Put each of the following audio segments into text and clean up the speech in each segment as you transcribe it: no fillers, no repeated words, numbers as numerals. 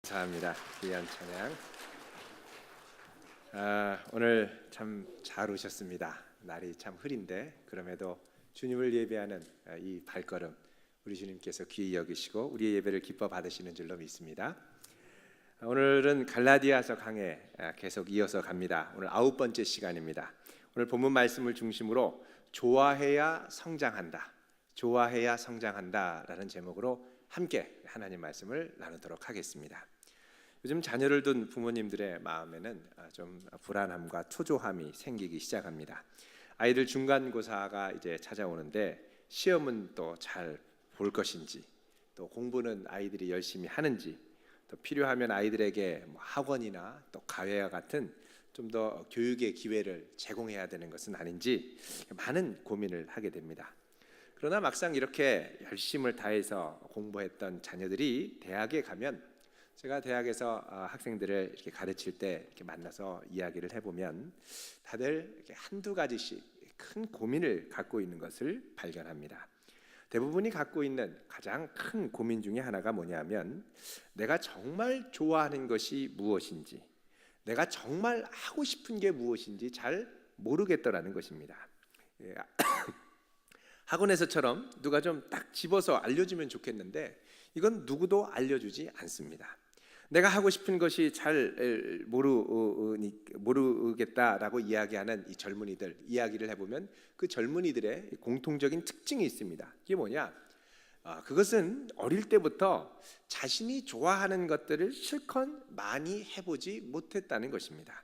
감사합니다. 귀한 찬양. 오늘 참 잘 오셨습니다. 날이 참 흐린데 그럼에도 주님을 예배하는 이 발걸음 우리 주님께서 귀히 여기시고 우리의 예배를 기뻐 받으시는 줄로 믿습니다. 오늘은 갈라디아서 강해 계속 이어서 갑니다. 오늘 9번째 시간입니다. 오늘 본문 말씀을 중심으로 좋아해야 성장한다, 좋아해야 성장한다라는 제목으로 함께 하나님 말씀을 나누도록 하겠습니다. 요즘 자녀를 둔 부모님들의 마음에는 좀 불안함과 초조함이 생기기 시작합니다. 아이들 중간고사가 이제 찾아오는데 시험은 또 잘 볼 것인지, 또 공부는 아이들이 열심히 하는지, 또 필요하면 아이들에게 학원이나 또 과외와 같은 좀 더 교육의 기회를 제공해야 되는 것은 아닌지 많은 고민을 하게 됩니다. 그러나 막상 이렇게 열심을 다해서 공부했던 자녀들이 대학에 가면, 제가 대학에서 학생들을 이렇게 가르칠 때 이렇게 만나서 이야기를 해보면 다들 이렇게 한두 가지씩 큰 고민을 갖고 있는 것을 발견합니다. 대부분이 갖고 있는 가장 큰 고민 중에 하나가 뭐냐면, 내가 정말 좋아하는 것이 무엇인지, 내가 정말 하고 싶은 게 무엇인지 잘 모르겠더라는 것입니다. 학원에서처럼 누가 좀 딱 집어서 알려주면 좋겠는데 이건 누구도 알려주지 않습니다. 내가 하고 싶은 것이 잘 모르겠다라고 이야기하는 이 젊은이들 이야기를 해보면 그 젊은이들의 공통적인 특징이 있습니다. 이게 뭐냐? 그것은 어릴 때부터 자신이 좋아하는 것들을 실컷 많이 해보지 못했다는 것입니다.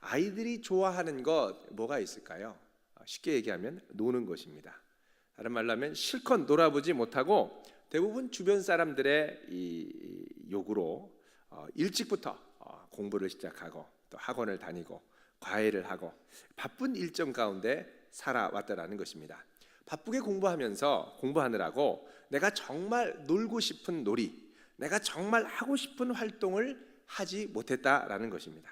아이들이 좋아하는 것 뭐가 있을까요? 쉽게 얘기하면 노는 것입니다. 다른 말로 하면 실컷 놀아보지 못하고 대부분 주변 사람들의 이 요구로 일찍부터 공부를 시작하고 또 학원을 다니고 과외를 하고 바쁜 일정 가운데 살아왔다라는 것입니다. 바쁘게 공부하느라고 내가 정말 놀고 싶은 놀이, 내가 정말 하고 싶은 활동을 하지 못했다라는 것입니다.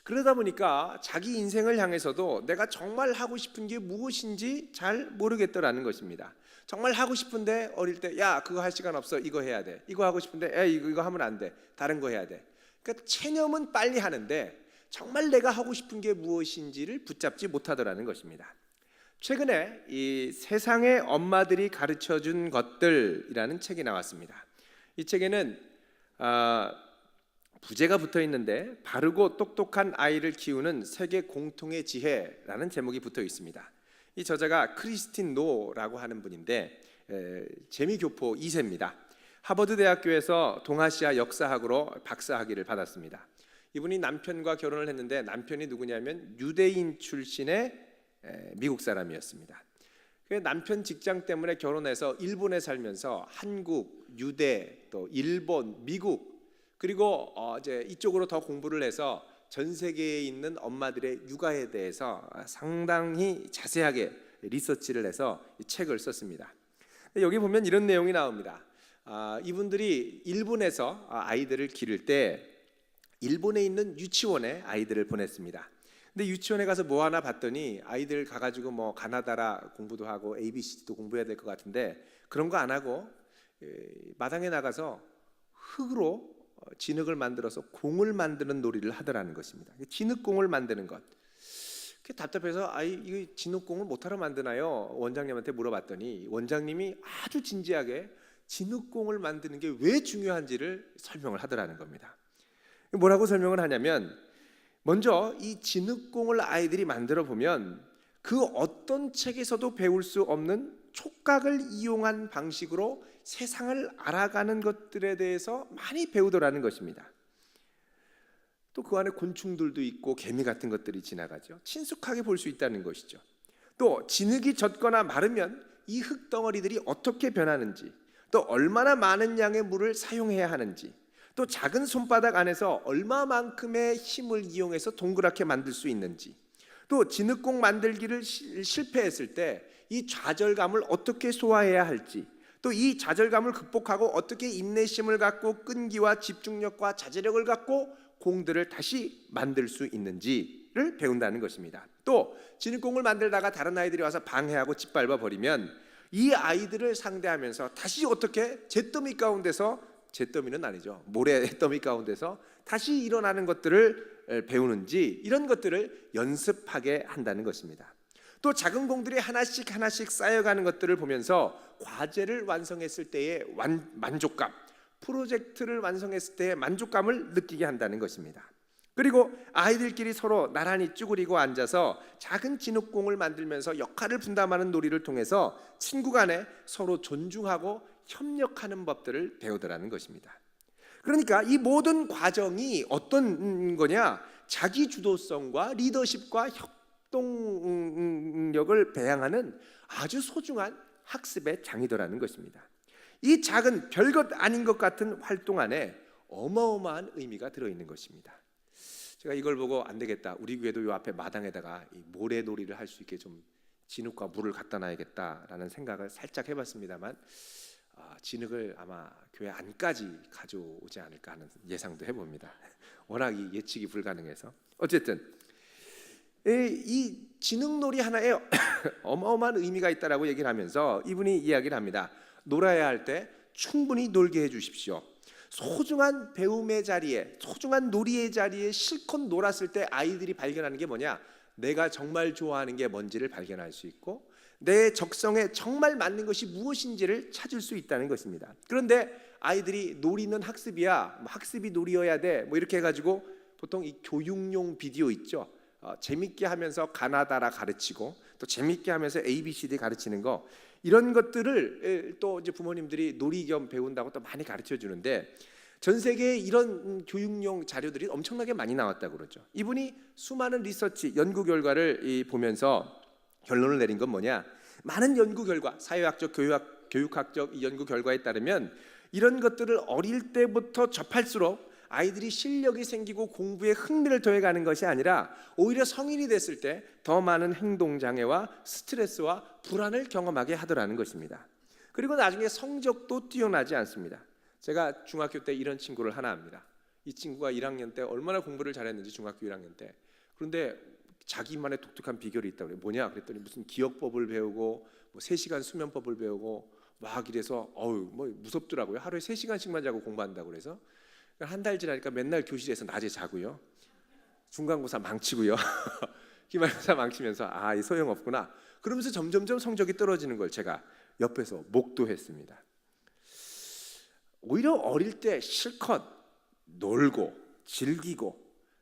그러다 보니까 자기 인생을 향해서도 내가 정말 하고 싶은 게 무엇인지 잘 모르겠더라는 것입니다. 정말 하고 싶은데 어릴 때 야 그거 할 시간 없어, 이거 해야 돼. 이거 하고 싶은데 야 이거 하면 안 돼, 다른 거 해야 돼. 그러니까 체념은 빨리 하는데 정말 내가 하고 싶은 게 무엇인지를 붙잡지 못하더라는 것입니다. 최근에 이 세상의 엄마들이 가르쳐준 것들이라는 책이 나왔습니다. 이 책에는 부제가 붙어 있는데 바르고 똑똑한 아이를 키우는 세계 공통의 지혜라는 제목이 붙어 있습니다. 이 저자가 크리스틴 노라고 하는 분인데 재미교포 2세입니다. 하버드 대학교에서 동아시아 역사학으로 박사학위를 받았습니다. 이분이 남편과 결혼을 했는데 남편이 누구냐면 유대인 출신의 미국 사람이었습니다. 남편 직장 때문에 결혼해서 일본에 살면서 한국, 유대, 또 일본, 미국, 그리고 이제 이쪽으로 더 공부를 해서 전 세계에 있는 엄마들의 육아에 대해서 상당히 자세하게 리서치를 해서 이 책을 썼습니다. 여기 보면 이런 내용이 나옵니다. 이분들이 일본에서 아이들을 기를 때 일본에 있는 유치원에 아이들을 보냈습니다. 근데 유치원에 가서 뭐 하나 봤더니 아이들 가가지고 뭐 가나다라 공부도 하고 ABC도 공부해야 될 것 같은데 그런 거 안 하고 마당에 나가서 흙으로 진흙을 만들어서 공을 만드는 놀이를 하더라는 것입니다. 진흙공을 만드는 것. 답답해서 이거 진흙공을 못하러 만드나요? 원장님한테 물어봤더니 원장님이 아주 진지하게 진흙공을 만드는 게 왜 중요한지를 설명을 하더라는 겁니다. 뭐라고 설명을 하냐면, 먼저 이 진흙공을 아이들이 만들어 보면 그 어떤 책에서도 배울 수 없는 촉각을 이용한 방식으로 세상을 알아가는 것들에 대해서 많이 배우더라는 것입니다. 또 그 안에 곤충들도 있고 개미 같은 것들이 지나가죠. 친숙하게 볼 수 있다는 것이죠. 또 진흙이 젖거나 마르면 이 흙덩어리들이 어떻게 변하는지, 또 얼마나 많은 양의 물을 사용해야 하는지, 또 작은 손바닥 안에서 얼마만큼의 힘을 이용해서 동그랗게 만들 수 있는지, 또 진흙공 만들기를 실패했을 때 이 좌절감을 어떻게 소화해야 할지, 또 이 좌절감을 극복하고 어떻게 인내심을 갖고 끈기와 집중력과 자제력을 갖고 공들을 다시 만들 수 있는지를 배운다는 것입니다. 또 진흙공을 만들다가 다른 아이들이 와서 방해하고 짓밟아 버리면 이 아이들을 상대하면서 다시 어떻게 잿더미 가운데서 잿더미는 아니죠. 모래더미 가운데서 다시 일어나는 것들을 배우는지 이런 것들을 연습하게 한다는 것입니다. 또 작은 공들이 하나씩 하나씩 쌓여가는 것들을 보면서 과제를 완성했을 때의 만족감, 프로젝트를 완성했을 때의 만족감을 느끼게 한다는 것입니다. 그리고 아이들끼리 서로 나란히 쭈그리고 앉아서 작은 진흙공을 만들면서 역할을 분담하는 놀이를 통해서 친구 간에 서로 존중하고 협력하는 법들을 배우더라는 것입니다. 그러니까 이 모든 과정이 어떤 거냐? 자기 주도성과 리더십과 협동력을 배양하는 아주 소중한 학습의 장이더라는 것입니다. 이 작은 별것 아닌 것 같은 활동 안에 어마어마한 의미가 들어있는 것입니다. 제가 이걸 보고 안 되겠다, 우리 교회도 요 앞에 마당에다가 이 모래놀이를 할 수 있게 좀 진흙과 물을 갖다 놔야겠다라는 생각을 살짝 해봤습니다만 진흙을 아마 교회 안까지 가져오지 않을까 하는 예상도 해봅니다. 워낙 이 예측이 불가능해서. 어쨌든 이 진흙놀이 하나에 어마어마한 의미가 있다라고 얘기를 하면서 이분이 이야기를 합니다. 놀아야 할 때 충분히 놀게 해주십시오. 소중한 배움의 자리에, 소중한 놀이의 자리에 실컷 놀았을 때 아이들이 발견하는 게 뭐냐? 내가 정말 좋아하는 게 뭔지를 발견할 수 있고 내 적성에 정말 맞는 것이 무엇인지를 찾을 수 있다는 것입니다. 그런데 아이들이 놀이는 학습이야, 학습이 놀이여야 돼, 뭐 이렇게 해가지고 보통 이 교육용 비디오 있죠. 재밌게 하면서 가나다라 가르치고 또 재밌게 하면서 ABCD 가르치는 거, 이런 것들을 또 이제 부모님들이 놀이 겸 배운다고 또 많이 가르쳐 주는데 전 세계에 이런 교육용 자료들이 엄청나게 많이 나왔다고 그러죠. 이분이 수많은 리서치, 연구 결과를 보면서 결론을 내린 건 뭐냐? 많은 연구 결과, 사회학적, 교육학적 연구 결과에 따르면 이런 것들을 어릴 때부터 접할수록 아이들이 실력이 생기고 공부에 흥미를 더해가는 것이 아니라 오히려 성인이 됐을 때 더 많은 행동장애와 스트레스와 불안을 경험하게 하더라는 것입니다. 그리고 나중에 성적도 뛰어나지 않습니다. 제가 중학교 때 이런 친구를 하나 합니다. 이 친구가 1학년 때 얼마나 공부를 잘했는지, 중학교 1학년 때. 그런데 자기만의 독특한 비결이 있다고 그래요. 뭐냐? 그랬더니 무슨 기억법을 배우고 뭐 3시간 수면법을 배우고 막 이래서 뭐 무섭더라고요. 하루에 3시간씩만 자고 공부한다고 그래서 한 달 지나니까 맨날 교실에서 낮에 자고요. 중간고사 망치고요. 기말고사 망치면서 이 소용없구나. 그러면서 점점점 성적이 떨어지는 걸 제가 옆에서 목도했습니다. 오히려 어릴 때 실컷 놀고 즐기고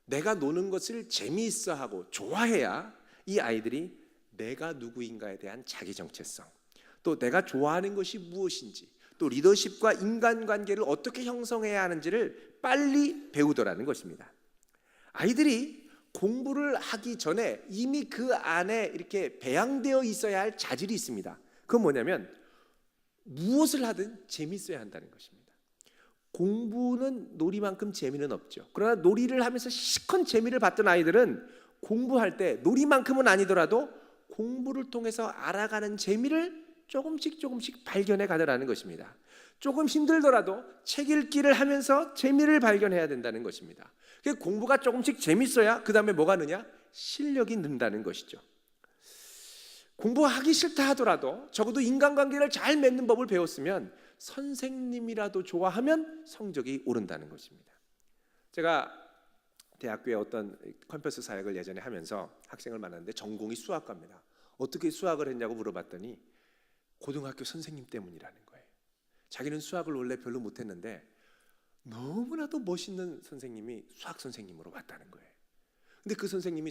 내가 노는 것을 재미있어하고 좋아해야 이 아이들이 내가 누구인가에 대한 자기 정체성, 또 내가 좋아하는 것이 무엇인지, 또 리더십과 인간관계를 어떻게 형성해야 하는지를 빨리 배우더라는 것입니다. 아이들이 공부를 하기 전에 이미 그 안에 이렇게 배양되어 있어야 할 자질이 있습니다. 그건 뭐냐면 무엇을 하든 재밌어야 한다는 것입니다. 공부는 놀이만큼 재미는 없죠. 그러나 놀이를 하면서 실컷 재미를 봤던 아이들은 공부할 때 놀이만큼은 아니더라도 공부를 통해서 알아가는 재미를 조금씩 발견해 가더라는 것입니다. 조금 힘들더라도 책 읽기를 하면서 재미를 발견해야 된다는 것입니다. 공부가 조금씩 재밌어야 그 다음에 뭐가 느냐? 실력이 는다는 것이죠. 공부하기 싫다 하더라도 적어도 인간관계를 잘 맺는 법을 배웠으면 선생님이라도 좋아하면 성적이 오른다는 것입니다. 제가 대학교에 어떤 캠퍼스 사역을 예전에 하면서 학생을 만났는데 전공이 수학과입니다. 어떻게 수학을 했냐고 물어봤더니 고등학교 선생님 때문이라는 거예요. 자기는 수학을 원래 별로 못했는데 너무나도 멋있는 선생님이 수학 선생님으로 왔다는 거예요. 근데 그 선생님이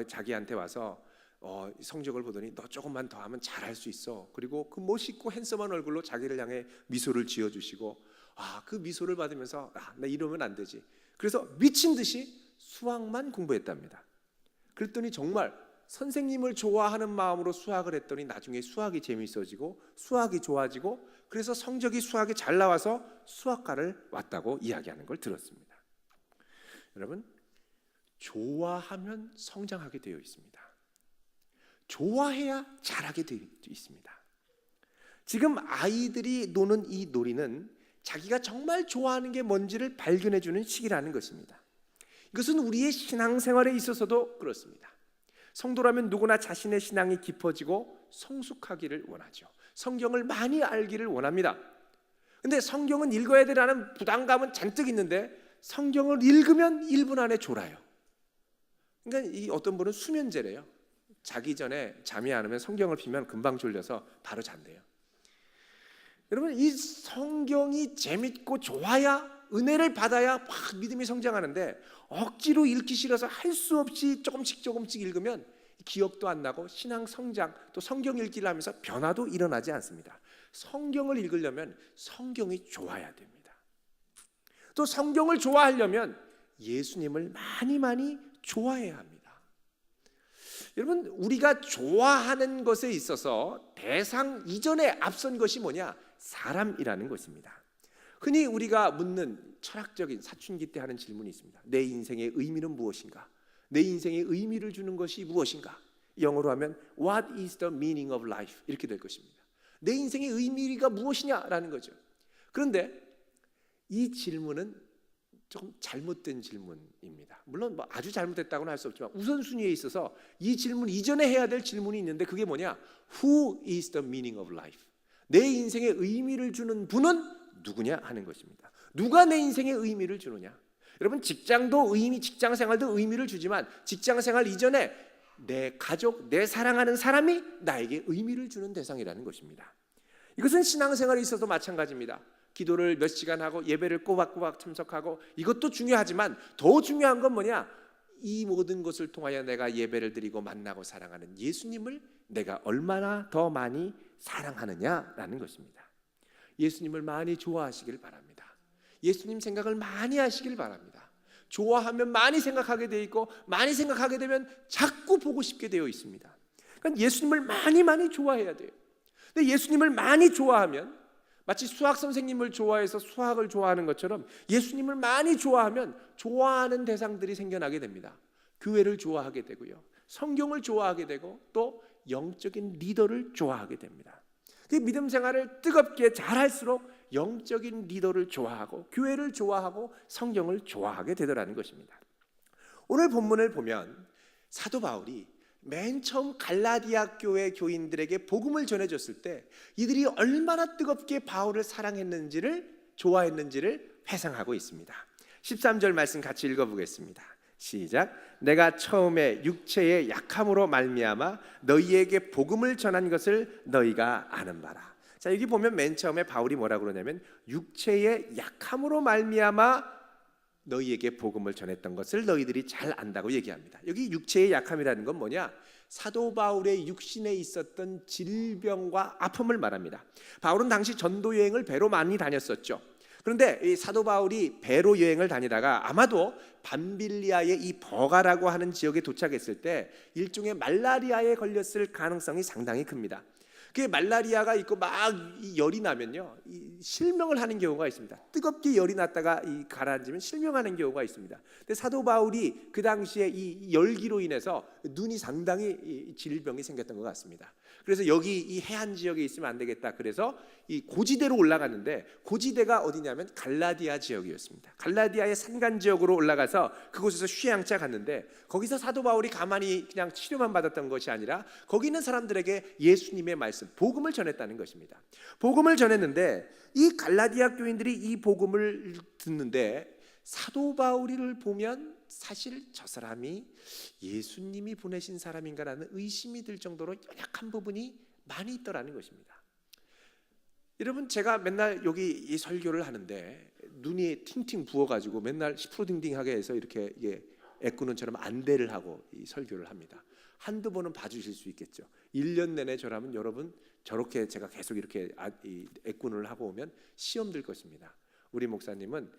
자기한테 와서 성적을 보더니 너 조금만 더 하면 잘할 수 있어. 그리고 그 멋있고 핸섬한 얼굴로 자기를 향해 미소를 지어주시고 그 미소를 받으면서 나 이러면 안 되지. 그래서 미친 듯이 수학만 공부했답니다. 그랬더니 정말 선생님을 좋아하는 마음으로 수학을 했더니 나중에 수학이 재미있어지고 수학이 좋아지고 그래서 성적이 수학이 잘 나와서 수학과를 왔다고 이야기하는 걸 들었습니다. 여러분, 좋아하면 성장하게 되어 있습니다. 좋아해야 잘하게 되어 있습니다. 지금 아이들이 노는 이 놀이는 자기가 정말 좋아하는 게 뭔지를 발견해 주는 시기라는 것입니다. 이것은 우리의 신앙생활에 있어서도 그렇습니다. 성도라면 누구나 자신의 신앙이 깊어지고 성숙하기를 원하죠. 성경을 많이 알기를 원합니다. 근데 성경은 읽어야 되라는 부담감은 잔뜩 있는데 성경을 읽으면 1분 안에 졸아요. 그러니까 이 어떤 분은 수면제래요. 자기 전에 잠이 안 오면 성경을 피면 금방 졸려서 바로 잔대요. 여러분, 이 성경이 재밌고 좋아야, 은혜를 받아야 막 믿음이 성장하는데 억지로 읽기 싫어서 할 수 없이 조금씩 읽으면 기억도 안 나고 신앙 성장, 또 성경 읽기를 하면서 변화도 일어나지 않습니다. 성경을 읽으려면 성경이 좋아야 됩니다. 또 성경을 좋아하려면 예수님을 많이 좋아해야 합니다. 여러분, 우리가 좋아하는 것에 있어서 대상 이전에 앞선 것이 뭐냐? 사람이라는 것입니다. 흔히 우리가 묻는 철학적인 사춘기 때 하는 질문이 있습니다. 내 인생의 의미는 무엇인가? 내 인생의 의미를 주는 것이 무엇인가? 영어로 하면 What is the meaning of life? 이렇게 될 것입니다. 내 인생의 의미가 무엇이냐라는 거죠. 그런데 이 질문은 조금 잘못된 질문입니다. 물론 뭐 아주 잘못됐다고는 할 수 없지만 우선순위에 있어서 이 질문 이전에 해야 될 질문이 있는데 그게 뭐냐? Who is the meaning of life? 내 인생의 의미를 주는 분은 누구냐 하는 것입니다. 누가 내 인생의 의미를 주느냐? 여러분, 직장도 직장 생활도 의미를 주지만 직장 생활 이전에 내 가족, 내 사랑하는 사람이 나에게 의미를 주는 대상이라는 것입니다. 이것은 신앙생활에 있어도 마찬가지입니다. 기도를 몇 시간 하고 예배를 꼬박꼬박 참석하고 이것도 중요하지만 더 중요한 건 뭐냐? 이 모든 것을 통하여 내가 예배를 드리고 만나고 사랑하는 예수님을 내가 얼마나 더 많이 사랑하느냐라는 것입니다. 예수님을 많이 좋아하시길 바랍니다. 예수님 생각을 많이 하시길 바랍니다. 좋아하면 많이 생각하게 되어 있고 많이 생각하게 되면 자꾸 보고 싶게 되어 있습니다. 그러니까 예수님을 많이 좋아해야 돼요. 근데 예수님을 많이 좋아하면 마치 수학 선생님을 좋아해서 수학을 좋아하는 것처럼 예수님을 많이 좋아하면 좋아하는 대상들이 생겨나게 됩니다. 교회를 좋아하게 되고요, 성경을 좋아하게 되고 또 영적인 리더를 좋아하게 됩니다. 그 믿음 생활을 뜨겁게 잘할수록 영적인 리더를 좋아하고 교회를 좋아하고 성경을 좋아하게 되더라는 것입니다. 오늘 본문을 보면 사도 바울이 맨 처음 갈라디아 교회 교인들에게 복음을 전해줬을 때 이들이 얼마나 뜨겁게 바울을 사랑했는지를, 좋아했는지를 회상하고 있습니다. 13절 말씀 같이 읽어보겠습니다. 시작. 내가 처음에 육체의 약함으로 말미암아 너희에게 복음을 전한 것을 너희가 아는 바라. 자, 여기 보면 맨 처음에 바울이 뭐라고 그러냐면 육체의 약함으로 말미암아 너희에게 복음을 전했던 것을 너희들이 잘 안다고 얘기합니다. 여기 육체의 약함이라는 건 뭐냐? 사도 바울의 육신에 있었던 질병과 아픔을 말합니다. 바울은 당시 전도 여행을 배로 많이 다녔었죠. 그런데 이 사도 바울이 배로 여행을 다니다가 아마도 밤빌리아의 이 버가라고 하는 지역에 도착했을 때 일종의 말라리아에 걸렸을 가능성이 상당히 큽니다. 그 말라리아가 있고 막 열이 나면요, 실명을 하는 경우가 있습니다. 뜨겁게 열이 났다가 가라앉으면 실명하는 경우가 있습니다. 근데 사도 바울이 그 당시에 이 열기로 인해서 눈이 상당히 질병이 생겼던 것 같습니다. 그래서 여기 이 해안 지역에 있으면 안 되겠다. 그래서 이 고지대로 올라갔는데 고지대가 어디냐면 갈라디아 지역이었습니다. 갈라디아의 산간 지역으로 올라가서 그곳에서 휴양차 갔는데 거기서 사도 바울이 가만히 그냥 치료만 받았던 것이 아니라 거기 있는 사람들에게 예수님의 말씀, 복음을 전했다는 것입니다. 복음을 전했는데 이 갈라디아 교인들이 이 복음을 듣는데 사도 바울을 보면 사실 저 사람이 예수님이 보내신 사람인가라는 의심이 들 정도로 연약한 부분이 많이 있더라는 것입니다. 여러분, 제가 맨날 여기 이 설교를 하는데 눈이 팅팅 부어가지고 맨날 시프로딩딩하게 해서 이렇게 애꾸는처럼 안대를 하고 이 설교를 합니다. 한두 번은 봐주실 수 있겠죠. 1년 내내 저라면 여러분 저렇게 제가 계속 이렇게 애꾼을 하고 오면 시험 들 것입니다. 우리 목사님은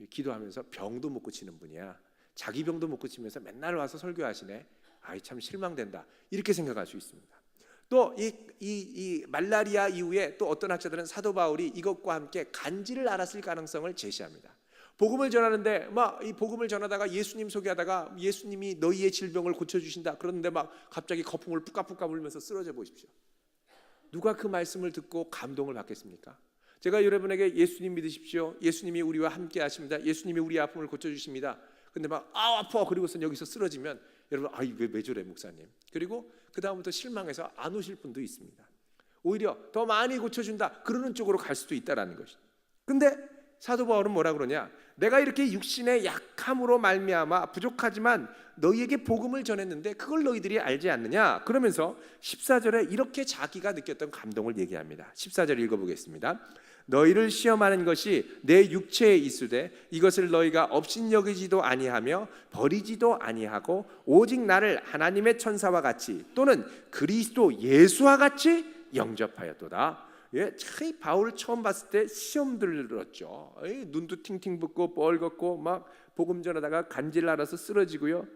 기도하면서 병도 못 고치는 분이야. 자기 병도 못 고치면서 맨날 와서 설교하시네. 아이 참 실망된다. 이렇게 생각할 수 있습니다. 또 이 말라리아 이후에 또 어떤 학자들은 사도 바울이 이것과 함께 간질을 앓았을 가능성을 제시합니다. 복음을 전하는데 막 이 복음을 전하다가 예수님 소개하다가 예수님이 너희의 질병을 고쳐주신다. 그런데 막 갑자기 거품을 뿌까뿌까 불면서 쓰러져 보십시오. 누가 그 말씀을 듣고 감동을 받겠습니까? 제가 여러분에게 예수님 믿으십시오. 예수님이 우리와 함께 하십니다. 예수님이 우리의 아픔을 고쳐주십니다. 근데 막 아파 그리고서 여기서 쓰러지면 여러분 왜 저래 목사님. 그리고 그 다음부터 실망해서 안 오실 분도 있습니다. 오히려 더 많이 고쳐준다 그러는 쪽으로 갈 수도 있다라는 것이죠. 근데 사도 바울은 뭐라 그러냐? 내가 이렇게 육신의 약함으로 말미암아 부족하지만 너희에게 복음을 전했는데 그걸 너희들이 알지 않느냐? 그러면서 14절에 이렇게 자기가 느꼈던 감동을 얘기합니다. 14절 읽어보겠습니다. 너희를 시험하는 것이 내 육체에 있으되 이것을 너희가 업신여기지도 아니하며 버리지도 아니하고 오직 나를 하나님의 천사와 같이 또는 그리스도 예수와 같이 영접하였도다. 예, 참 바울을 처음 봤을 때 시험 들었죠. 눈도 팅팅 붓고 뻘겋고 막 복음 전하다가 간질 날아서 쓰러지고요.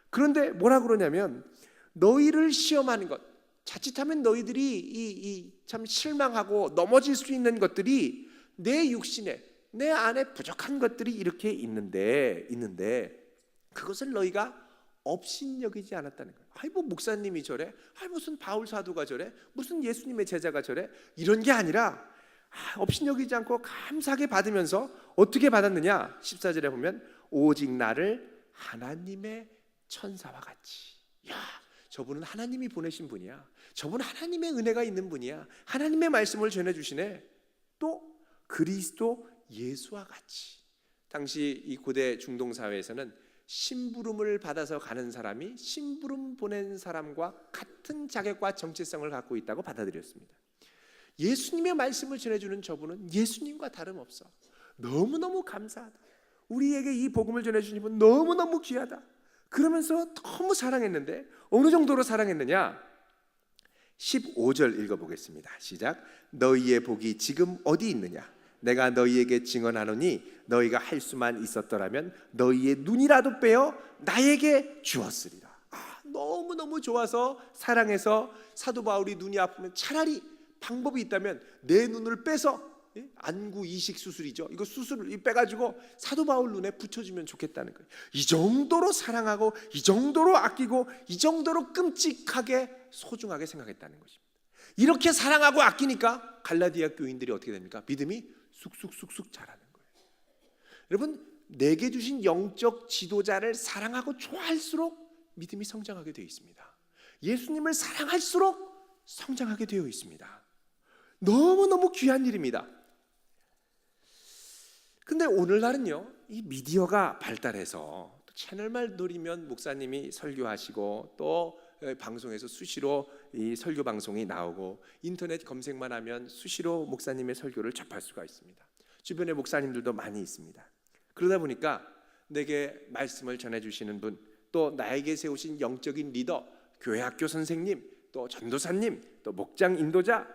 그런데 뭐라 그러냐면 너희를 시험하는 것, 자칫하면 너희들이 참 실망하고 넘어질 수 있는 것들이 내 육신에 내 안에 부족한 것들이 이렇게 있는데 그것을 너희가 업신여기지 않았다는 거예요. 아이 뭐 목사님이 저래? 아이 무슨 바울 사도가 저래? 무슨 예수님의 제자가 저래? 이런 게 아니라 업신여기지 않고 감사하게 받으면서 어떻게 받았느냐? 14절에 보면 오직 나를 하나님의 천사와 같이. 야, 저분은 하나님이 보내신 분이야. 저분은 하나님의 은혜가 있는 분이야. 하나님의 말씀을 전해주시네. 또 그리스도 예수와 같이. 당시 이 고대 중동 사회에서는 심부름을 받아서 가는 사람이 심부름 보낸 사람과 같은 자격과 정체성을 갖고 있다고 받아들였습니다. 예수님의 말씀을 전해주는 저분은 예수님과 다름없어. 너무너무 감사하다. 우리에게 이 복음을 전해주신 분 너무너무 귀하다. 그러면서 너무 사랑했는데 어느 정도로 사랑했느냐? 15절 읽어보겠습니다. 시작. 너희의 복이 지금 어디 있느냐? 내가 너희에게 증언하노니 너희가 할 수만 있었더라면 너희의 눈이라도 빼어 나에게 주었으리라. 너무너무 좋아서 사랑해서 사도 바울이 눈이 아프면 차라리 방법이 있다면 내 눈을 빼서 안구 이식 수술이죠. 이거 수술을 빼가지고 사도 바울 눈에 붙여주면 좋겠다는 거예요. 이 정도로 사랑하고 이 정도로 아끼고 이 정도로 끔찍하게 소중하게 생각했다는 것입니다. 이렇게 사랑하고 아끼니까 갈라디아 교인들이 어떻게 됩니까? 믿음이 쑥쑥쑥쑥 자라는 거예요. 여러분, 내게 주신 영적 지도자를 사랑하고 좋아할수록 믿음이 성장하게 되어 있습니다. 예수님을 사랑할수록 성장하게 되어 있습니다. 너무너무 귀한 일입니다. 근데 오늘날은요, 이 미디어가 발달해서 채널만 노리면 목사님이 설교하시고 또 방송에서 수시로 이 설교 방송이 나오고 인터넷 검색만 하면 수시로 목사님의 설교를 접할 수가 있습니다. 주변에 목사님들도 많이 있습니다. 그러다 보니까 내게 말씀을 전해주시는 분, 또 나에게 세우신 영적인 리더, 교회 학교 선생님, 또 전도사님, 또 목장 인도자,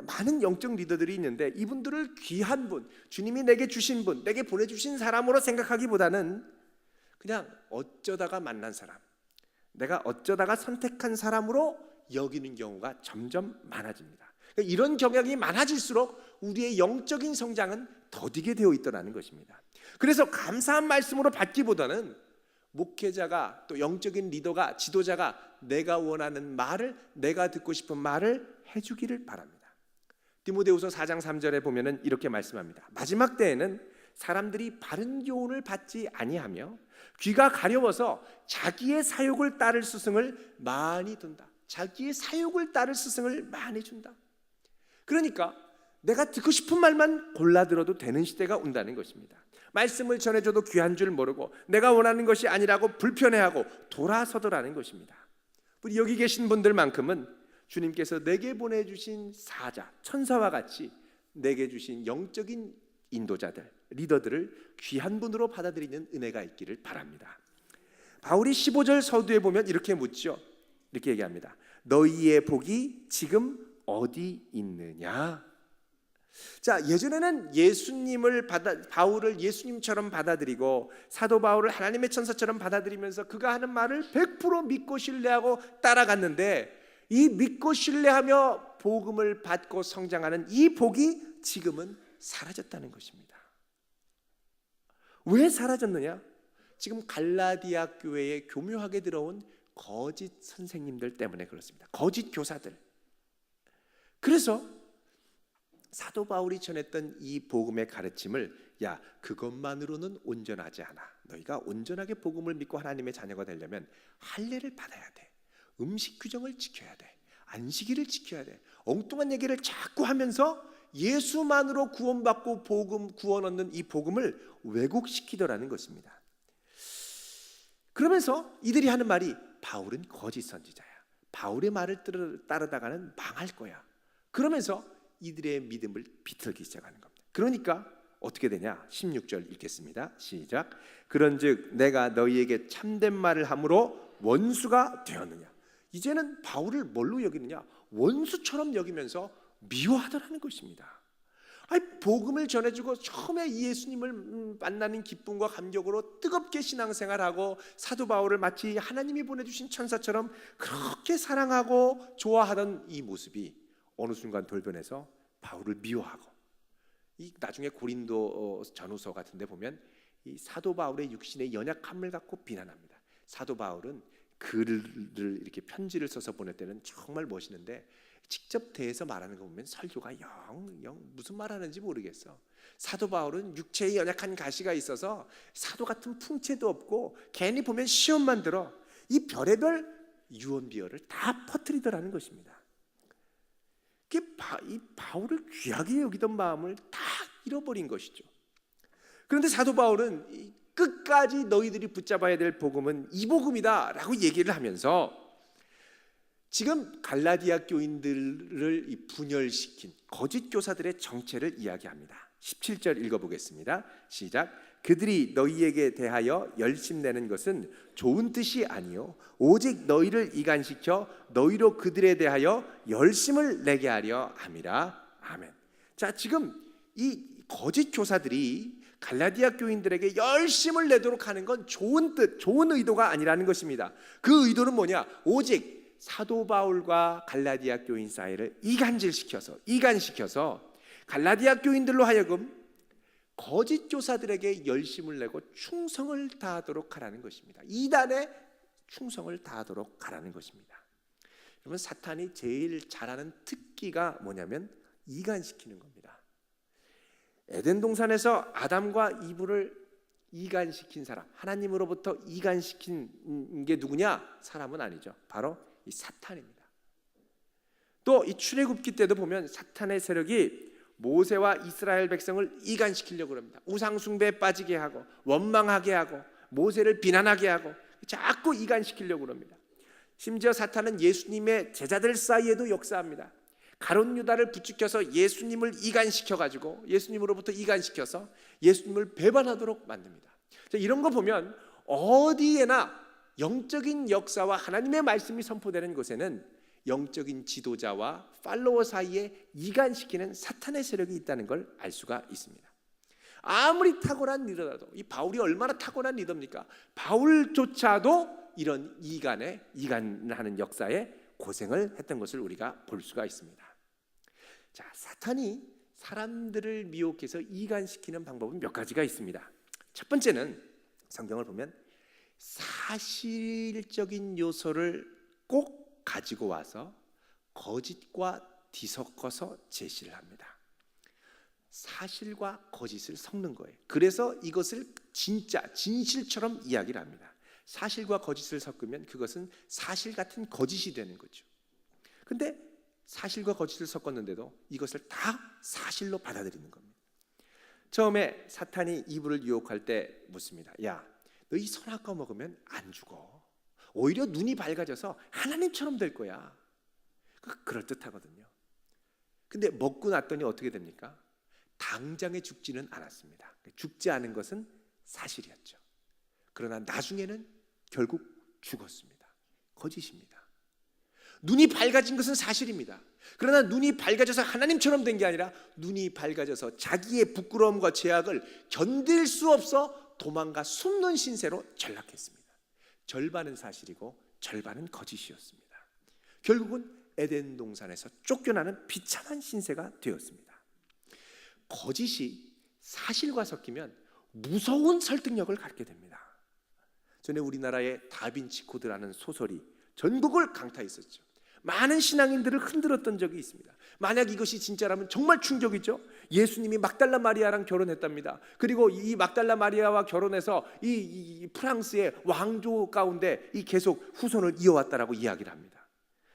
많은 영적 리더들이 있는데 이분들을 귀한 분, 주님이 내게 주신 분, 내게 보내주신 사람으로 생각하기보다는 그냥 어쩌다가 만난 사람, 내가 어쩌다가 선택한 사람으로 여기는 경우가 점점 많아집니다. 이런 경향이 많아질수록 우리의 영적인 성장은 더디게 되어 있더라는 것입니다. 그래서 감사한 말씀으로 받기보다는 목회자가 또 영적인 리더가 지도자가 내가 원하는 말을, 내가 듣고 싶은 말을 해주기를 바랍니다. 디모데후서 4장 3절에 보면은 이렇게 말씀합니다. 마지막 때에는 사람들이 바른 교훈을 받지 아니하며 귀가 가려워서 자기의 사욕을 따를 스승을 많이 둔다. 자기의 사욕을 따를 스승을 많이 준다. 그러니까 내가 듣고 싶은 말만 골라 들어도 되는 시대가 온다는 것입니다. 말씀을 전해줘도 귀한 줄 모르고 내가 원하는 것이 아니라고 불편해하고 돌아서더라는 것입니다. 우리 여기 계신 분들만큼은 주님께서 내게 보내주신 사자, 천사와 같이 내게 주신 영적인 인도자들, 리더들을 귀한 분으로 받아들이는 은혜가 있기를 바랍니다. 바울이 15절 서두에 보면 이렇게 묻죠. 이렇게 얘기합니다. 너희의 복이 지금 어디 있느냐? 자, 예전에는 바울을 예수님처럼 받아들이고 사도 바울을 하나님의 천사처럼 받아들이면서 그가 하는 말을 100% 믿고 신뢰하고 따라갔는데 이 믿고 신뢰하며 복음을 받고 성장하는 이 복이 지금은 사라졌다는 것입니다. 왜 사라졌느냐? 지금 갈라디아 교회에 교묘하게 들어온 거짓 선생님들 때문에 그렇습니다. 거짓 교사들. 그래서 사도 바울이 전했던 이 복음의 가르침을 야, 그것만으로는 온전하지 않아. 너희가 온전하게 복음을 믿고 하나님의 자녀가 되려면 할례를 받아야 돼. 음식 규정을 지켜야 돼. 안식일을 지켜야 돼. 엉뚱한 얘기를 자꾸 하면서 예수만으로 구원받고 구원 얻는 이 복음을 왜곡시키더라는 것입니다. 그러면서 이들이 하는 말이 바울은 거짓 선지자야. 바울의 말을 따르다가는 망할 거야. 그러면서 이들의 믿음을 비틀기 시작하는 겁니다. 그러니까 어떻게 되냐? 16절 읽겠습니다. 시작. 그런즉 내가 너희에게 참된 말을 함으로 원수가 되었느냐? 이제는 바울을 뭘로 여기느냐? 원수처럼 여기면서 미워하더라는 것입니다. 아니, 복음을 전해주고 처음에 예수님을 만나는 기쁨과 감격으로 뜨겁게 신앙생활하고 사도 바울을 마치 하나님이 보내주신 천사처럼 그렇게 사랑하고 좋아하던 이 모습이 어느 순간 돌변해서 바울을 미워하고, 이 나중에 고린도 전후서 같은 데 보면 이 사도 바울의 육신의 연약함을 갖고 비난합니다. 사도 바울은 글을 이렇게 편지를 써서 보낼 때는 정말 멋있는데 직접 대해서 말하는 거 보면 설교가 영 무슨 말하는지 모르겠어. 사도 바울은 육체에 연약한 가시가 있어서 사도 같은 풍채도 없고 괜히 보면 시험만 들어. 이 별의별 유언비어를 다 퍼뜨리더라는 것입니다. 이 바울을 귀하게 여기던 마음을 다 잃어버린 것이죠. 그런데 사도 바울은 끝까지 너희들이 붙잡아야 될 복음은 이 복음이다 라고 얘기를 하면서 지금 갈라디아 교인들을 분열시킨 거짓 교사들의 정체를 이야기합니다. 17절 읽어보겠습니다. 시작. 그들이 너희에게 대하여 열심내는 것은 좋은 뜻이 아니요 오직 너희를 이간시켜 너희로 그들에 대하여 열심을 내게 하려 함이라. 아멘. 자, 지금 이 거짓 교사들이 갈라디아 교인들에게 열심을 내도록 하는 건 좋은 뜻, 좋은 의도가 아니라는 것입니다. 그 의도는 뭐냐? 오직 사도 바울과 갈라디아 교인 사이를 이간시켜서 갈라디아 교인들로 하여금 거짓 교사들에게 열심을 내고 충성을 다하도록 하라는 것입니다. 이단에 충성을 다하도록 하라는 것입니다. 여러분, 사탄이 제일 잘하는 특기가 뭐냐면 이간시키는 겁니다. 에덴 동산에서 아담과 이브를 이간시킨 사람, 하나님으로부터 이간시킨 게 누구냐? 사람은 아니죠. 바로 이 사탄입니다. 또 이 출애굽기 때도 보면 사탄의 세력이 모세와 이스라엘 백성을 이간시키려고 합니다. 우상 숭배에 빠지게 하고 원망하게 하고 모세를 비난하게 하고 자꾸 이간시키려고 합니다. 심지어 사탄은 예수님의 제자들 사이에도 역사합니다. 가룟 유다를 부추겨서 예수님을 이간시켜가지고 예수님으로부터 이간시켜서 예수님을 배반하도록 만듭니다. 이런 거 보면 어디에나 영적인 역사와 하나님의 말씀이 선포되는 곳에는 영적인 지도자와 팔로워 사이에 이간시키는 사탄의 세력이 있다는 걸 알 수가 있습니다. 아무리 탁월한 리더라도, 이 바울이 얼마나 탁월한 리더입니까? 바울조차도 이런 이간하는 역사에 고생을 했던 것을 우리가 볼 수가 있습니다. 자, 사탄이 사람들을 미혹해서 이간시키는 방법은 몇 가지가 있습니다. 첫 번째는 성경을 보면 사실적인 요소를 꼭 가지고 와서 거짓과 뒤섞어서 제시를 합니다. 사실과 거짓을 섞는 거예요. 그래서 이것을 진실처럼 이야기를 합니다. 사실과 거짓을 섞으면 그것은 사실 같은 거짓이 되는 거죠. 근데 사실과 거짓을 섞었는데도 이것을 다 사실로 받아들이는 겁니다. 처음에 사탄이 이브를 유혹할 때 묻습니다. 야, 너 이 선악과 먹으면 안 죽어. 오히려 눈이 밝아져서 하나님처럼 될 거야. 그럴듯하거든요. 근데 먹고 났더니 어떻게 됩니까? 당장에 죽지는 않았습니다. 죽지 않은 것은 사실이었죠. 그러나 나중에는 결국 죽었습니다. 거짓입니다. 눈이 밝아진 것은 사실입니다. 그러나 눈이 밝아져서 하나님처럼 된 게 아니라 눈이 밝아져서 자기의 부끄러움과 죄악을 견딜 수 없어 도망가 숨는 신세로 전락했습니다. 절반은 사실이고 절반은 거짓이었습니다. 결국은 에덴 동산에서 쫓겨나는 비참한 신세가 되었습니다. 거짓이 사실과 섞이면 무서운 설득력을 갖게 됩니다. 전에 우리나라의 다빈치 코드라는 소설이 전국을 강타했었죠. 많은 신앙인들을 흔들었던 적이 있습니다. 만약 이것이 진짜라면 정말 충격이죠. 예수님이 막달라 마리아랑 결혼했답니다. 그리고 이 막달라 마리아와 결혼해서 이 프랑스의 왕조 가운데 이 계속 후손을 이어왔다라고 이야기를 합니다.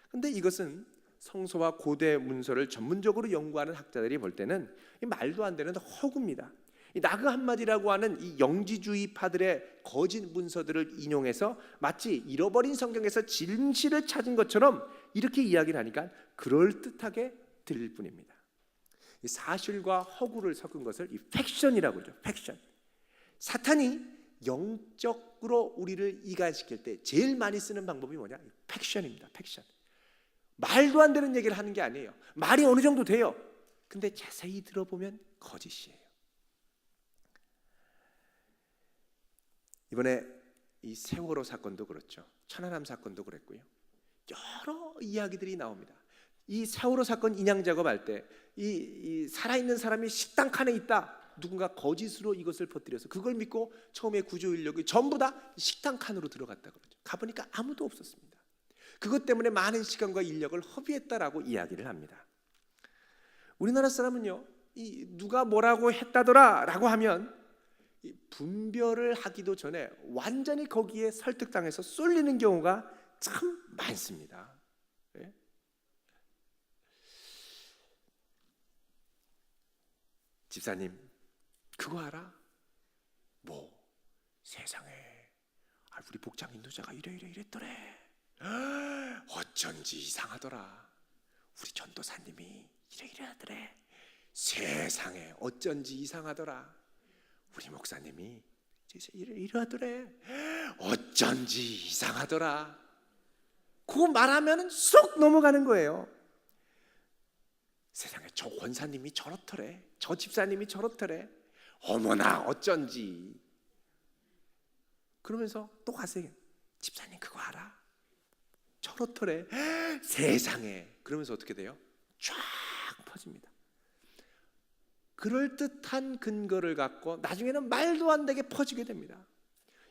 그런데 이것은 성서와 고대 문서를 전문적으로 연구하는 학자들이 볼 때는 이 말도 안 되는 허구입니다. 이 나그 한마디라고 하는 이 영지주의파들의 거짓 문서들을 인용해서 마치 잃어버린 성경에서 진실을 찾은 것처럼 이렇게 이야기를 하니까 그럴듯하게 들릴 뿐입니다. 이 사실과 허구를 섞은 것을 이 팩션이라고 하죠. 팩션. 사탄이 영적으로 우리를 이간시킬 때 제일 많이 쓰는 방법이 뭐냐? 팩션입니다. 팩션. 말도 안 되는 얘기를 하는 게 아니에요. 말이 어느 정도 돼요. 근데 자세히 들어보면 거짓이에요. 이번에 이 세월호 사건도 그렇죠. 천안함 사건도 그랬고요. 여러 이야기들이 나옵니다. 이 세월호 사건 인양 작업할 때 이 살아있는 사람이 식당 칸에 있다. 누군가 거짓으로 이것을 퍼뜨려서 그걸 믿고 처음에 구조 인력이 전부 다 식당 칸으로 들어갔다 그러죠. 가보니까 아무도 없었습니다. 그것 때문에 많은 시간과 인력을 허비했다라고 이야기를 합니다. 우리나라 사람은요, 이 누가 뭐라고 했다더라라고 하면 이 분별을 하기도 전에 완전히 거기에 설득당해서 쏠리는 경우가 참 많습니다. 네? 집사님, 그거 알아? 뭐? 세상에, 우리 복장 인도자가 이랬더래. 어쩐지 이상하더라. 우리 전도사님이 이래하더래. 세상에, 어쩐지 이상하더라. 우리 목사님이 이러하더래. 어쩐지 이상하더라. 그거 말하면 쏙 넘어가는 거예요. 세상에, 저 권사님이 저렇더래. 저 집사님이 저렇더래. 어머나 어쩐지. 그러면서 또 가세요. 집사님 그거 알아? 저렇더래. 세상에. 그러면서 어떻게 돼요? 쫙 퍼집니다. 그럴듯한 근거를 갖고 나중에는 말도 안 되게 퍼지게 됩니다.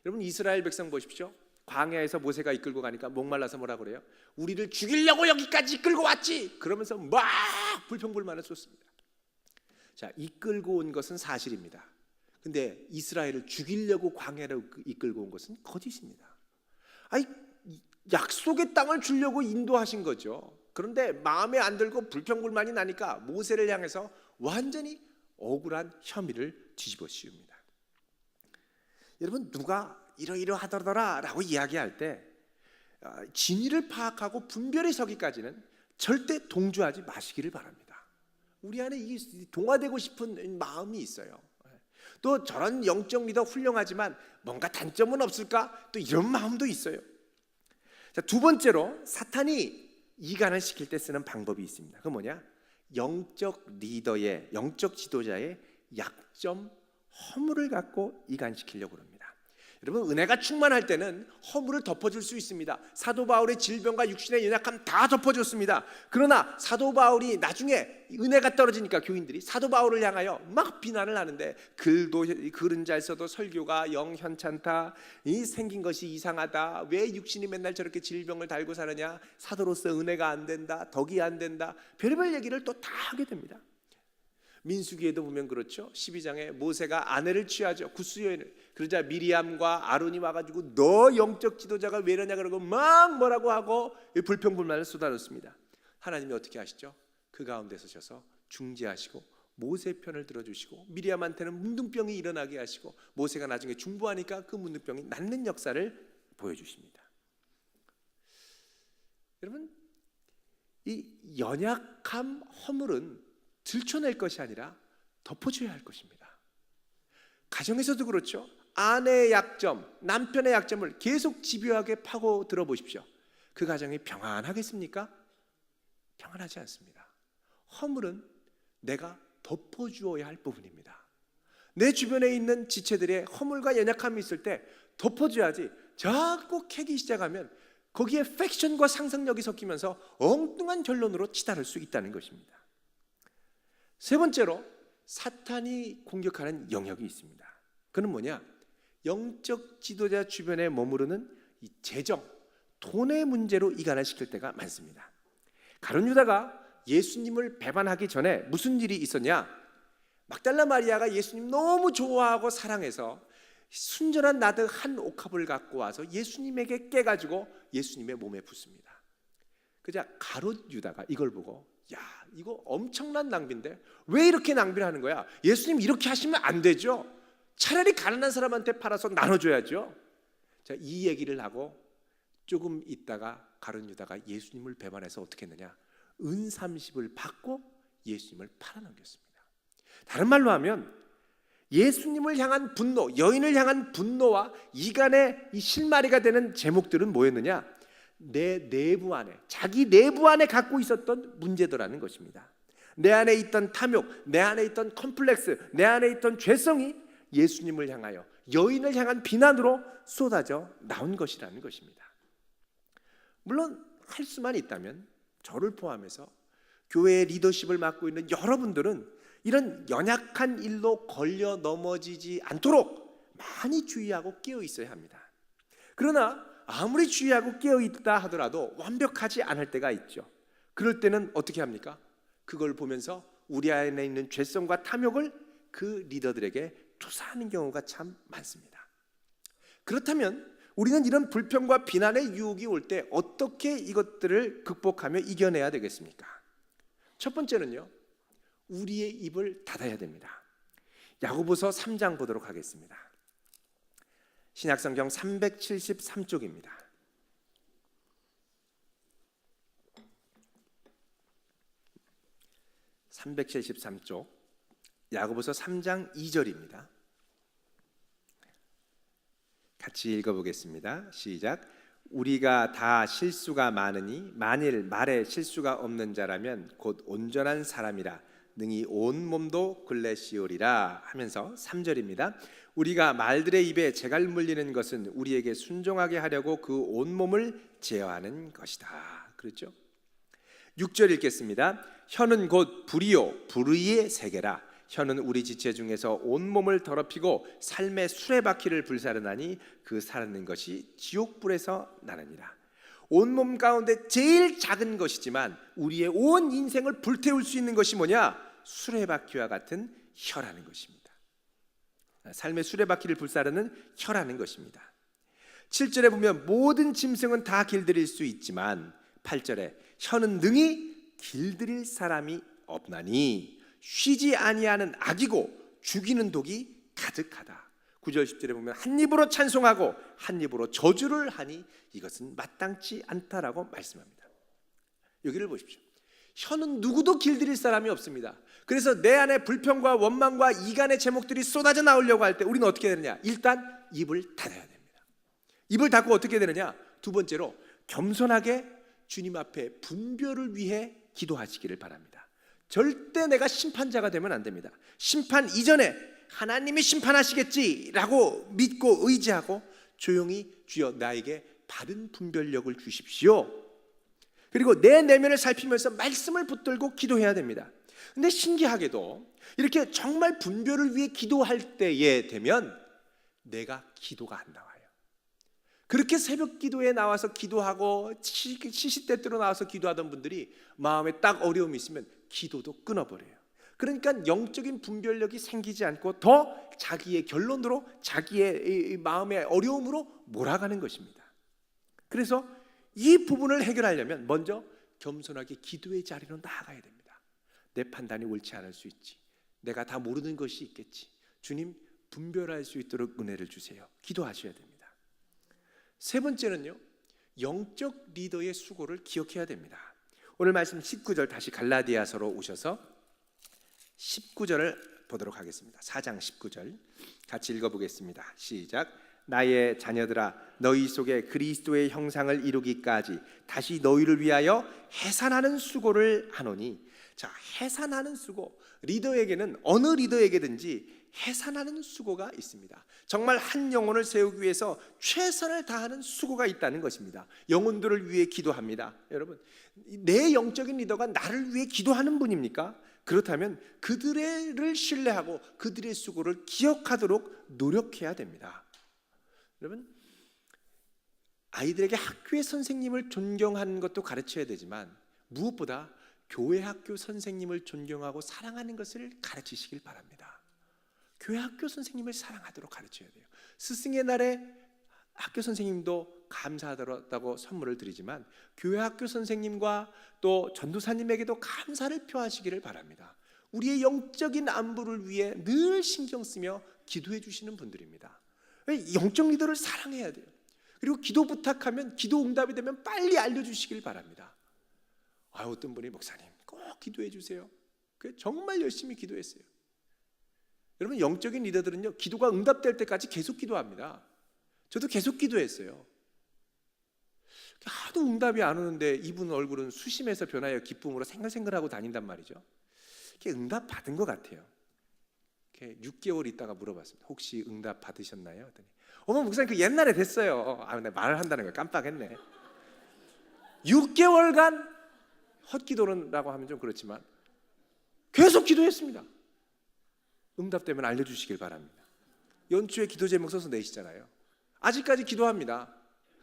여러분, 이스라엘 백성 보십시오. 광야에서 모세가 이끌고 가니까 목말라서 뭐라 그래요? 우리를 죽이려고 여기까지 이끌고 왔지. 그러면서 막 불평불만을 쏟습니다. 자, 이끌고 온 것은 사실입니다. 근데 이스라엘을 죽이려고 광야로 이끌고 온 것은 거짓입니다. 약속의 땅을 주려고 인도하신 거죠. 그런데 마음에 안 들고 불평불만이 나니까 모세를 향해서 완전히 억울한 혐의를 뒤집어 씌웁니다. 여러분, 누가 이러하더라 라고 이야기할 때 진위를 파악하고 분별이 서기까지는 절대 동조하지 마시기를 바랍니다. 우리 안에 이 동화되고 싶은 마음이 있어요. 또 저런 영적 리더 훌륭하지만 뭔가 단점은 없을까? 또 이런 마음도 있어요. 자, 두 번째로 사탄이 이간을 시킬 때 쓰는 방법이 있습니다. 그건 뭐냐? 영적 리더의, 영적 지도자의 약점, 허물을 갖고 이간시키려고 합니다. 여러분, 은혜가 충만할 때는 허물을 덮어줄 수 있습니다. 사도 바울의 질병과 육신의 연약함 다 덮어줬습니다. 그러나 사도 바울이 나중에 은혜가 떨어지니까 교인들이 사도 바울을 향하여 막 비난을 하는데, 글은 잘 써도 설교가 영 현찮다, 이 생긴 것이 이상하다, 왜 육신이 맨날 저렇게 질병을 달고 사느냐, 사도로서 은혜가 안 된다, 덕이 안 된다, 별별 얘기를 또 다 하게 됩니다. 민수기에도 보면 그렇죠. 12장에 모세가 아내를 취하죠. 굿수여인을. 그러자 미리암과 아론이 와가지고 너 영적 지도자가 왜 이러냐 그러고 막 뭐라고 하고 불평불만을 쏟아놓습니다. 하나님이 어떻게 하시죠? 그 가운데 서셔서 중재하시고 모세 편을 들어주시고 미리암한테는 문둥병이 일어나게 하시고 모세가 나중에 중보하니까 그 문둥병이 낫는 역사를 보여주십니다. 여러분, 이 연약함, 허물은 들춰낼 것이 아니라 덮어줘야 할 것입니다. 가정에서도 그렇죠. 아내의 약점, 남편의 약점을 계속 집요하게 파고 들어보십시오. 그 가정이 평안하겠습니까? 평안하지 않습니다. 허물은 내가 덮어주어야 할 부분입니다. 내 주변에 있는 지체들의 허물과 연약함이 있을 때 덮어줘야지, 자꾸 캐기 시작하면 거기에 팩션과 상상력이 섞이면서 엉뚱한 결론으로 치달을 수 있다는 것입니다. 세 번째로 사탄이 공격하는 영역이 있습니다. 그는 뭐냐? 영적 지도자 주변에 머무르는 이 재정, 돈의 문제로 이간을 시킬 때가 많습니다. 가룟 유다가 예수님을 배반하기 전에 무슨 일이 있었냐? 막달라 마리아가 예수님 너무 좋아하고 사랑해서 순전한 나드 한 옥합을 갖고 와서 예수님에게 깨가지고 예수님의 몸에 붓습니다. 그자 가룟 유다가 이걸 보고 야, 이거 엄청난 낭비인데 왜 이렇게 낭비를 하는 거야? 예수님 이렇게 하시면 안 되죠. 차라리 가난한 사람한테 팔아서 나눠줘야죠. 자, 이 얘기를 하고 조금 있다가 가룟 유다가 예수님을 배반해서 어떻게 했느냐? 은 30을 받고 예수님을 팔아넘겼습니다. 다른 말로 하면 예수님을 향한 분노, 여인을 향한 분노와 이간의 이 실마리가 되는 제목들은 뭐였느냐? 내 내부 안에, 자기 내부 안에 갖고 있었던 문제더라는 것입니다. 내 안에 있던 탐욕, 내 안에 있던 컴플렉스, 내 안에 있던 죄성이 예수님을 향하여, 여인을 향한 비난으로 쏟아져 나온 것이라는 것입니다. 물론 할 수만 있다면 저를 포함해서 교회의 리더십을 맡고 있는 여러분들은 이런 연약한 일로 걸려 넘어지지 않도록 많이 주의하고 깨어 있어야 합니다. 그러나 아무리 주의하고 깨어 있다 하더라도 완벽하지 않을 때가 있죠. 그럴 때는 어떻게 합니까? 그걸 보면서 우리 안에 있는 죄성과 탐욕을 그 리더들에게 투사하는 경우가 참 많습니다. 그렇다면 우리는 이런 불평과 비난의 유혹이 올 때 어떻게 이것들을 극복하며 이겨내야 되겠습니까? 첫 번째는요, 우리의 입을 닫아야 됩니다. 야고보서 3장 보도록 하겠습니다. 신약성경 373쪽입니다. (373쪽) 야고보서 3장 2절입니다. 같이 읽어보겠습니다. 시작. 우리가 다 실수가 많으니 만일 말에 실수가 없는 자라면 곧 온전한 사람이라 능히 온 몸도 글래시오리라 하면서 3절입니다. 우리가 말들의 입에 재갈 물리는 것은 우리에게 순종하게 하려고 그 온 몸을 제어하는 것이다. 그렇죠? 6절 읽겠습니다. 혀는 곧 불이요 불의의 세계라. 혀는 우리 지체 중에서 온몸을 더럽히고 삶의 수레바퀴를 불사르나니 그 사르는 것이 지옥불에서 나느니라. 온몸 가운데 제일 작은 것이지만 우리의 온 인생을 불태울 수 있는 것이 뭐냐? 수레바퀴와 같은 혀라는 것입니다. 삶의 수레바퀴를 불사르는 혀라는 것입니다. 7절에 보면 모든 짐승은 다 길들일 수 있지만 8절에 혀는 능히 길들일 사람이 없나니 쉬지 아니하는 악이고 죽이는 독이 가득하다. 9절 10절에 보면 한 입으로 찬송하고 한 입으로 저주를 하니 이것은 마땅치 않다라고 말씀합니다. 여기를 보십시오. 혀는 누구도 길들일 사람이 없습니다. 그래서 내 안에 불평과 원망과 이간의 제목들이 쏟아져 나오려고 할 때 우리는 어떻게 해야 되느냐? 일단 입을 닫아야 됩니다. 입을 닫고 어떻게 해야 되느냐? 두 번째로 겸손하게 주님 앞에 분별을 위해 기도하시기를 바랍니다. 절대 내가 심판자가 되면 안 됩니다. 심판 이전에 하나님이 심판하시겠지라고 믿고 의지하고 조용히 주여 나에게 바른 분별력을 주십시오. 그리고 내 내면을 살피면서 말씀을 붙들고 기도해야 됩니다. 근데 신기하게도 이렇게 정말 분별을 위해 기도할 때에 되면 내가 기도가 안 나와요. 그렇게 새벽 기도에 나와서 기도하고 시시때때로 나와서 기도하던 분들이 마음에 딱 어려움이 있으면 기도도 끊어버려요. 그러니까 영적인 분별력이 생기지 않고 더 자기의 결론으로 자기의 마음의 어려움으로 몰아가는 것입니다. 그래서 이 부분을 해결하려면 먼저 겸손하게 기도의 자리로 나아가야 됩니다. 내 판단이 옳지 않을 수 있지. 내가 다 모르는 것이 있겠지. 주님 분별할 수 있도록 은혜를 주세요. 기도하셔야 됩니다. 세 번째는요, 영적 리더의 수고를 기억해야 됩니다. 오늘 말씀 19절 다시 갈라디아서로 오셔서 19절을 보도록 하겠습니다. 4장 19절 같이 읽어보겠습니다. 시작. 나의 자녀들아 너희 속에 그리스도의 형상을 이루기까지 다시 너희를 위하여 해산하는 수고를 하노니. 자, 해산하는 수고. 리더에게는 어느 리더에게든지 해산하는 수고가 있습니다. 정말 한 영혼을 세우기 위해서 최선을 다하는 수고가 있다는 것입니다. 영혼들을 위해 기도합니다. 여러분, 내 영적인 리더가 나를 위해 기도하는 분입니까? 그렇다면 그들을 신뢰하고 그들의 수고를 기억하도록 노력해야 됩니다. 여러분, 아이들에게 학교의 선생님을 존경하는 것도 가르쳐야 되지만 무엇보다 교회 학교 선생님을 존경하고 사랑하는 것을 가르치시길 바랍니다. 교회 학교 선생님을 사랑하도록 가르쳐야 돼요. 스승의 날에 학교 선생님도 감사하다고 선물을 드리지만 교회 학교 선생님과 또 전도사님에게도 감사를 표하시기를 바랍니다. 우리의 영적인 안부를 위해 늘 신경 쓰며 기도해 주시는 분들입니다. 영적 리더를 사랑해야 돼요. 그리고 기도 부탁하면 기도 응답이 되면 빨리 알려주시길 바랍니다. 어떤 분이 목사님 꼭 기도해 주세요. 정말 열심히 기도했어요. 여러분, 영적인 리더들은요, 기도가 응답될 때까지 계속 기도합니다. 저도 계속 기도했어요. 하도 응답이 안 오는데 이분 얼굴은 수심에서 변하여 기쁨으로 생글생글하고 다닌단 말이죠. 응답 받은 것 같아요. 6개월 있다가 물어봤습니다. 혹시 응답 받으셨나요? 했더니 어머 목사님 그 옛날에 됐어요. 내가 말을 한다는 걸 깜빡했네. 6개월간 헛기도라고 하면 좀 그렇지만 계속 기도했습니다. 응답되면 알려주시길 바랍니다. 연초에 기도 제목 써서 내시잖아요. 아직까지 기도합니다.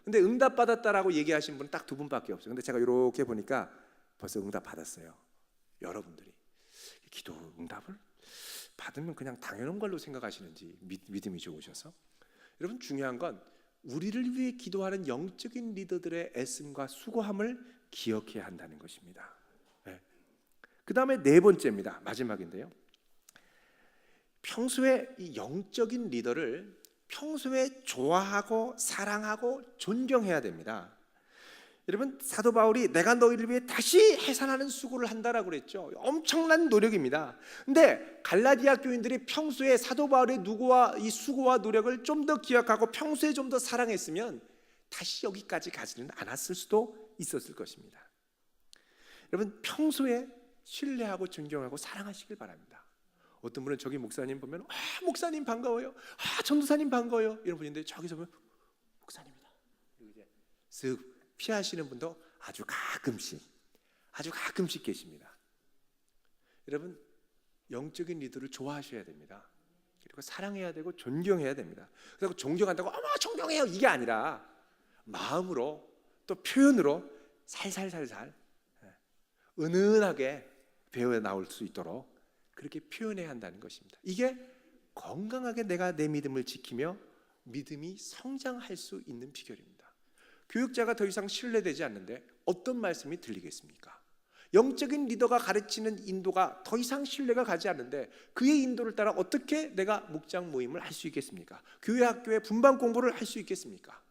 근데 응답 받았다라고 얘기하신 분은 딱 2분밖에 없어요. 근데 제가 이렇게 보니까 벌써 응답 받았어요. 여러분들이 기도 응답을 받으면 그냥 당연한 걸로 생각하시는지 믿음이 좋으셔서, 여러분 중요한 건 우리를 위해 기도하는 영적인 리더들의 애씀과 수고함을 기억해야 한다는 것입니다. 네. 그 다음에 4번째입니다. 마지막인데요. 평소에 이 영적인 리더를 평소에 좋아하고 사랑하고 존경해야 됩니다. 여러분, 사도 바울이 내가 너희를 위해 다시 해산하는 수고를 한다라고 그랬죠. 엄청난 노력입니다. 근데 갈라디아 교인들이 평소에 사도 바울의 이 수고와 노력을 좀 더 기억하고 평소에 좀 더 사랑했으면 다시 여기까지 가지는 않았을 수도 있었을 것입니다. 여러분, 평소에 신뢰하고 존경하고 사랑하시길 바랍니다. 어떤 분은 저기 목사님 보면 목사님 반가워요, 전도사님 반가워요 이런 분인데 저기서 보면 목사님이다. 그리고 이제 쓱 피하시는 분도 아주 가끔씩 계십니다. 여러분, 영적인 리더를 좋아하셔야 됩니다. 그리고 사랑해야 되고 존경해야 됩니다. 그래서 존경한다고 존경해요 이게 아니라 마음으로 또 표현으로 살살살살 은은하게 배워 나올 수 있도록 그렇게 표현해야 한다는 것입니다. 이게 건강하게 내가 내 믿음을 지키며 믿음이 성장할 수 있는 비결입니다. 교육자가 더 이상 신뢰되지 않는데 어떤 말씀이 들리겠습니까? 영적인 리더가 가르치는 인도가 더 이상 신뢰가 가지 않는데 그의 인도를 따라 어떻게 내가 목장 모임을 할 수 있겠습니까? 교회 학교에 분반 공부를 할 수 있겠습니까?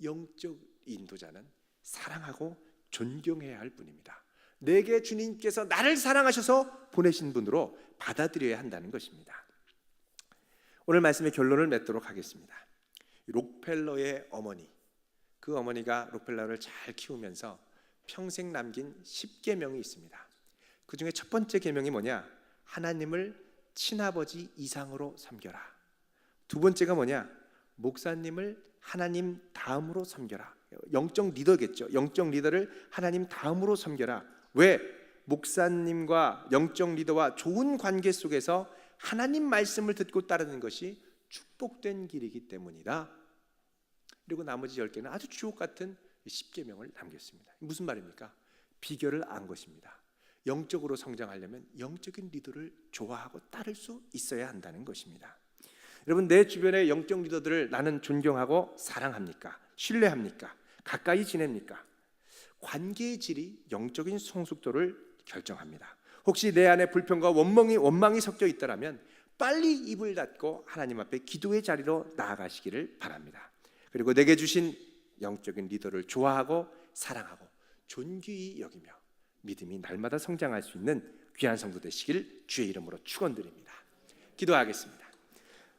영적 인도자는 사랑하고 존경해야 할 뿐입니다. 내게 주님께서 나를 사랑하셔서 보내신 분으로 받아들여야 한다는 것입니다. 오늘 말씀의 결론을 맺도록 하겠습니다. 록펠러의 어머니, 그 어머니가 록펠러를 잘 키우면서 평생 남긴 10계명이 있습니다. 그 중에 첫 번째 계명이 뭐냐? 하나님을 친아버지 이상으로 섬겨라. 두 번째가 뭐냐? 목사님을 하나님 다음으로 섬겨라. 영적 리더겠죠. 영적 리더를 하나님 다음으로 섬겨라. 왜? 목사님과 영적 리더와 좋은 관계 속에서 하나님 말씀을 듣고 따르는 것이 축복된 길이기 때문이다. 그리고 나머지 10개는 아주 주옥 같은 10계명을 남겼습니다. 무슨 말입니까? 비결을 안 것입니다. 영적으로 성장하려면 영적인 리더를 좋아하고 따를 수 있어야 한다는 것입니다. 여러분, 내 주변의 영적 리더들을 나는 존경하고 사랑합니까? 신뢰합니까? 가까이 지냅니까? 관계의 질이 영적인 성숙도를 결정합니다. 혹시 내 안에 불평과 원망이 섞여 있다면 빨리 입을 닫고 하나님 앞에 기도의 자리로 나아가시기를 바랍니다. 그리고 내게 주신 영적인 리더를 좋아하고 사랑하고 존귀히 여기며 믿음이 날마다 성장할 수 있는 귀한 성도 되시길 주의 이름으로 축원드립니다. 기도하겠습니다.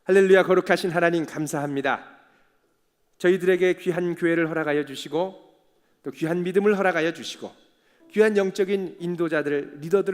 할렐루야. 거룩하신 하나님 감사합니다. 저희들에게 귀한 교회를 허락하여 주시고 또 귀한 믿음을 허락하여 주시고 귀한 영적인 인도자들, 리더들